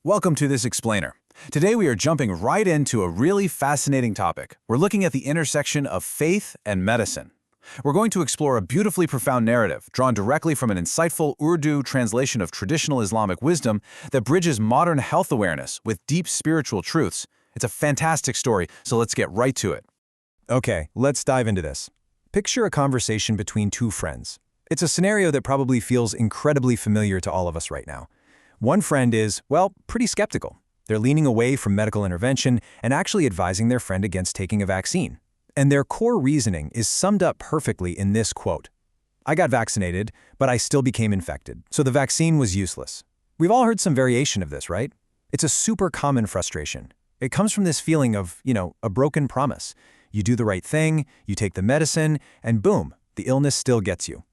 Welcome to this explainer. Today we are jumping right into a really fascinating topic. We're looking at the intersection of faith and medicine. We're going to explore a beautifully profound narrative drawn directly from an insightful Urdu translation of traditional Islamic wisdom that bridges modern health awareness with deep spiritual truths. It's a fantastic story, so let's get right to it. Okay, let's dive into this. Picture a conversation between two friends. It's a scenario that probably feels incredibly familiar to all of us right now. One friend is, well, pretty skeptical. They're leaning away from medical intervention and actually advising their friend against taking a vaccine. And their core reasoning is summed up perfectly in this quote: "I got vaccinated, but I still became infected, so the vaccine was useless." We've all heard some variation of this, right? It's a super common frustration. It comes from this feeling of, a broken promise. You do the right thing, you take the medicine, and boom, the illness still gets you.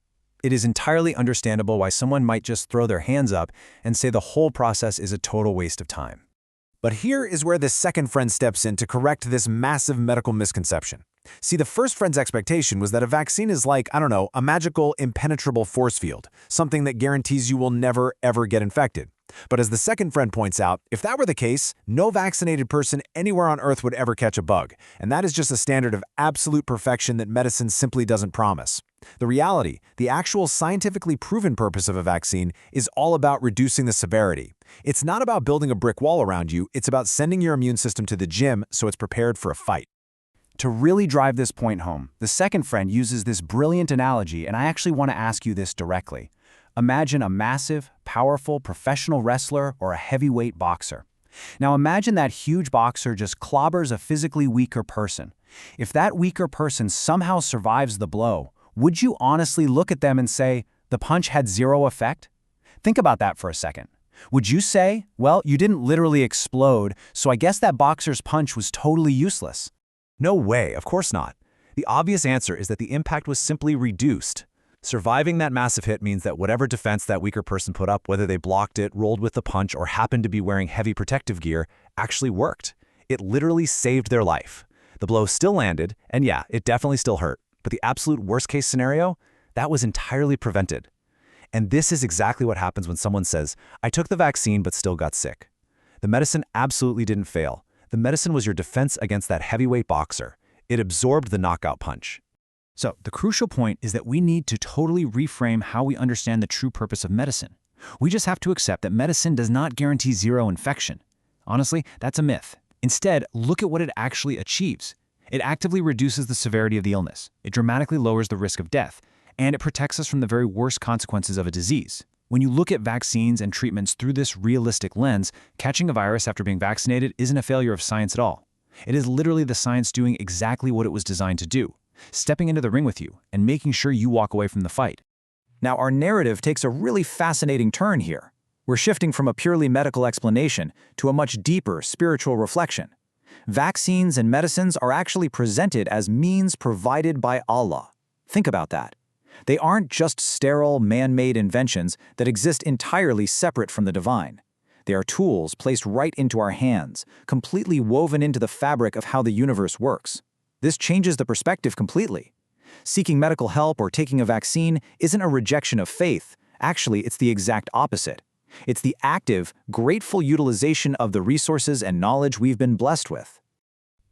It is entirely understandable why someone might just throw their hands up and say the whole process is a total waste of time. But here is where the second friend steps in to correct this massive medical misconception. See, the first friend's expectation was that a vaccine is like, a magical, impenetrable force field, something that guarantees you will never, ever get infected. But as the second friend points out, if that were the case, no vaccinated person anywhere on Earth would ever catch a bug, and that is just a standard of absolute perfection that medicine simply doesn't promise. The reality, the actual scientifically proven purpose of a vaccine, is all about reducing the severity. It's not about building a brick wall around you, it's about sending your immune system to the gym so it's prepared for a fight. To really drive this point home, the second friend uses this brilliant analogy, and I actually want to ask you this directly. Imagine a massive, powerful professional wrestler or a heavyweight boxer. Now imagine that huge boxer just clobbers a physically weaker person. If that weaker person somehow survives the blow, would you honestly look at them and say, the punch had zero effect? Think about that for a second. Would you say, well, you didn't literally explode, so I guess that boxer's punch was totally useless? No way, of course not. The obvious answer is that the impact was simply reduced. Surviving that massive hit means that whatever defense that weaker person put up, whether they blocked it, rolled with the punch, or happened to be wearing heavy protective gear, actually worked. It literally saved their life. The blow still landed, and yeah, it definitely still hurt. But the absolute worst-case scenario, that was entirely prevented. And this is exactly what happens when someone says, I took the vaccine but still got sick. The medicine absolutely didn't fail. The medicine was your defense against that heavyweight boxer. It absorbed the knockout punch. So, the crucial point is that we need to totally reframe how we understand the true purpose of medicine. We just have to accept that medicine does not guarantee zero infection. Honestly, that's a myth. Instead, look at what it actually achieves. It actively reduces the severity of the illness, it dramatically lowers the risk of death, and it protects us from the very worst consequences of a disease. When you look at vaccines and treatments through this realistic lens, catching a virus after being vaccinated isn't a failure of science at all. It is literally the science doing exactly what it was designed to do, stepping into the ring with you and making sure you walk away from the fight. Now, our narrative takes a really fascinating turn here. We're shifting from a purely medical explanation to a much deeper spiritual reflection. Vaccines and medicines are actually presented as means provided by Allah. Think about that. They aren't just sterile, man-made inventions that exist entirely separate from the divine. They are tools placed right into our hands, completely woven into the fabric of how the universe works. This changes the perspective completely. Seeking medical help or taking a vaccine isn't a rejection of faith. Actually, it's the exact opposite. It's the active, grateful utilization of the resources and knowledge we've been blessed with.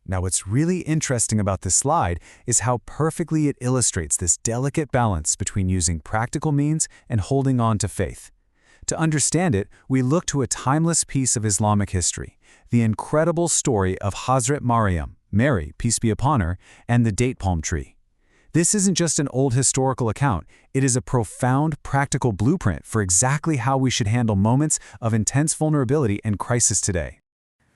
Now, what's really interesting about this slide is how perfectly it illustrates this delicate balance between using practical means and holding on to faith. To understand it, we look to a timeless piece of Islamic history, the incredible story of Hazrat Maryam, Mary, peace be upon her, and the date palm tree. This isn't just an old historical account, it is a profound, practical blueprint for exactly how we should handle moments of intense vulnerability and crisis today.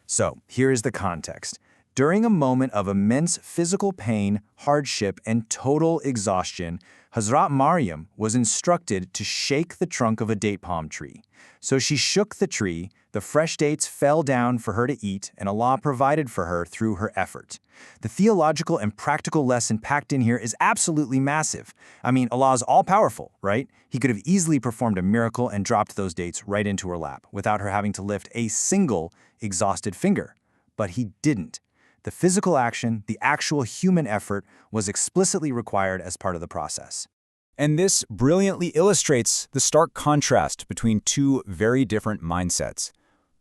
So, here is the context. During a moment of immense physical pain, hardship, and total exhaustion, Hazrat Maryam was instructed to shake the trunk of a date palm tree. So she shook the tree, the fresh dates fell down for her to eat, and Allah provided for her through her effort. The theological and practical lesson packed in here is absolutely massive. Allah is all-powerful, right? He could have easily performed a miracle and dropped those dates right into her lap without her having to lift a single exhausted finger. But he didn't. The physical action, the actual human effort, was explicitly required as part of the process. And this brilliantly illustrates the stark contrast between two very different mindsets.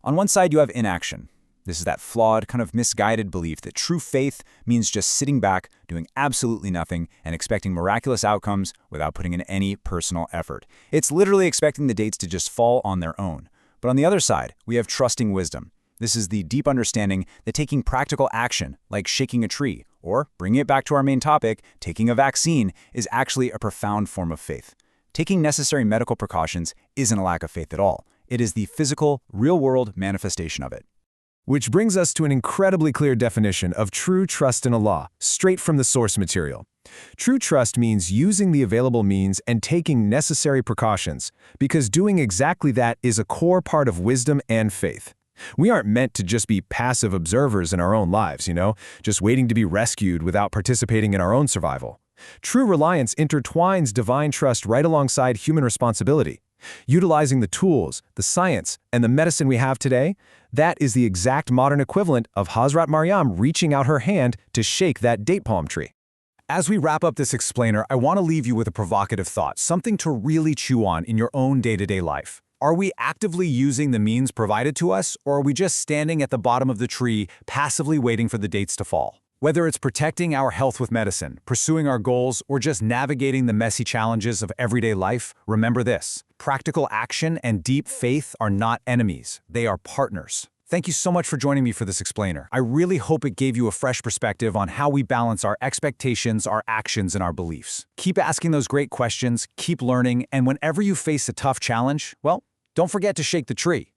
On one side, you have inaction. This is that flawed, kind of misguided belief that true faith means just sitting back, doing absolutely nothing, and expecting miraculous outcomes without putting in any personal effort. It's literally expecting the dates to just fall on their own. But on the other side, we have trusting wisdom. This is the deep understanding that taking practical action, like shaking a tree, or bringing it back to our main topic, taking a vaccine, is actually a profound form of faith. Taking necessary medical precautions isn't a lack of faith at all. It is the physical, real-world manifestation of it. Which brings us to an incredibly clear definition of true trust in Allah, straight from the source material. True trust means using the available means and taking necessary precautions, because doing exactly that is a core part of wisdom and faith. We aren't meant to just be passive observers in our own lives, just waiting to be rescued without participating in our own survival. True reliance intertwines divine trust right alongside human responsibility. Utilizing the tools, the science, and the medicine we have today, that is the exact modern equivalent of Hazrat Maryam reaching out her hand to shake that date palm tree. As we wrap up this explainer, I want to leave you with a provocative thought, something to really chew on in your own day-to-day life. Are we actively using the means provided to us, or are we just standing at the bottom of the tree, passively waiting for the dates to fall? Whether it's protecting our health with medicine, pursuing our goals, or just navigating the messy challenges of everyday life, remember this: practical action and deep faith are not enemies, they are partners. Thank you so much for joining me for this explainer. I really hope it gave you a fresh perspective on how we balance our expectations, our actions, and our beliefs. Keep asking those great questions, keep learning, and whenever you face a tough challenge, well, don't forget to shake the tree.